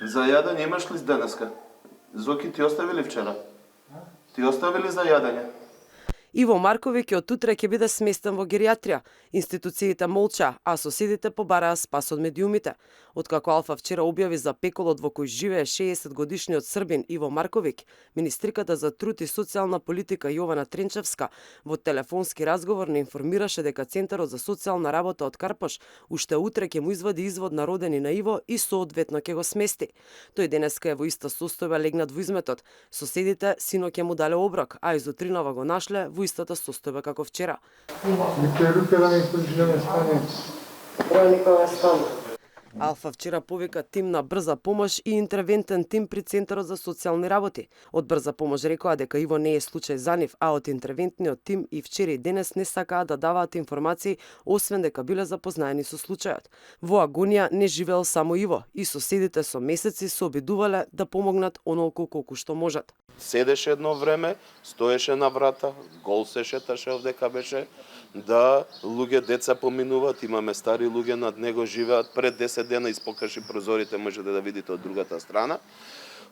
За јадење имаш ли денеска? Зоки ти оставили вчера? Ти оставили за јадење? Иво Марковиќ од утре ќе биде сместен во геријатрија. Институциите молча, а соседите побараа спас од медиумите. Откако Алфа вчера објави за пеколот во кој живее 60 годишниот србин Иво Марковиќ, министриката за труд и социјална политика Јована Тренчевска во телефонски разговор не информираше дека Центарот за социјална работа од Карпош уште утре ќе му извади извод на родени на Иво и соодветно ќе го смести. Тој денеска е во иста состојба легнат во изметот. Соседите синоќ му дале оброк, а изутринава го нашле во истата состојба како вчера. Алфа вчера повика тим на брза помош и интервентен тим при Центарот за социјални работи. Од брза помош рекоа дека Иво не е случај за нив, а од интервентниот тим и вчера и денес не сакаа да даваат информации, освен дека биле запознаени со случајот. Во агонија не живеел само Иво, и соседите со месеци се обидувале да помогнат онолку колку што можат. Седеше едно време, стоеше на врата, гол се шеташе овдека беше, да луѓе, деца поминуваат, имаме стари луѓе над него живеат, пред 10 дена испокажи прозорите, можете да видите од другата страна.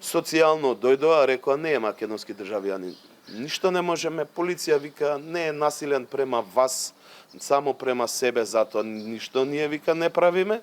Социјално дојдоа, рекоа не е македонски државјанин. Ништо не можеме, полиција вика не е насилен према вас, само према себе, затоа ништо ние вика не правиме.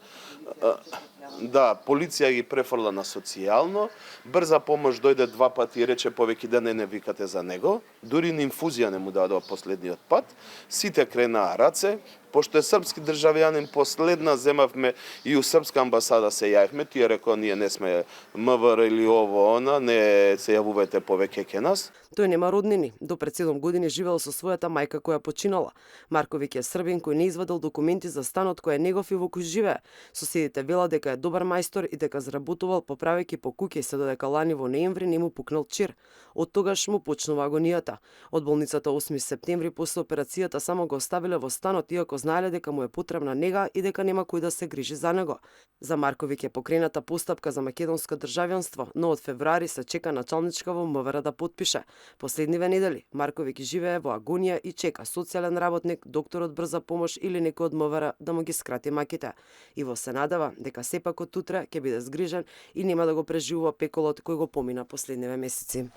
Да, полиција ги префрла на социјално, брза помош дојде 2 пати и рече повеќе да не викате за него, дури ни инфузија не му дадоа последниот пат, сите кренаа раце, пошто е српски државјанин, последна земавме и у српска амбасада се јавме, тие рекоа ние не сме МВР или ово она, не се јавувајте повеќе ке нас. Тој нема роднини, до пред 7 години живеел со својата мајка која починала. Марковиќ е србин кој не извадил документи за станот кој е негов и во кој живее. Соседите велат дека е добар мајстор и дека заработувал поправејќи по куќи, се додека лани во ноември не му пукнал чир. Од тогаш му почнува агонијата. Од болницата 8 септември после операцијата само го оставиле во станот, иако знаеле дека му е потребна нега и дека нема кој да се грижи за него. За Марковиќ е покрената постапка за македонско државјанство, но од февруари се чека началничка во МВР да потпише. Последниве недели Марковиќ живее во агонија и чека социјален работник, доктор од брза помош или некој од МВР да му ги скрати маките. Иво се надава дека сепак од утре ќе биде згрижен и нема да го преживува пеколот кој го помина последниве месеци.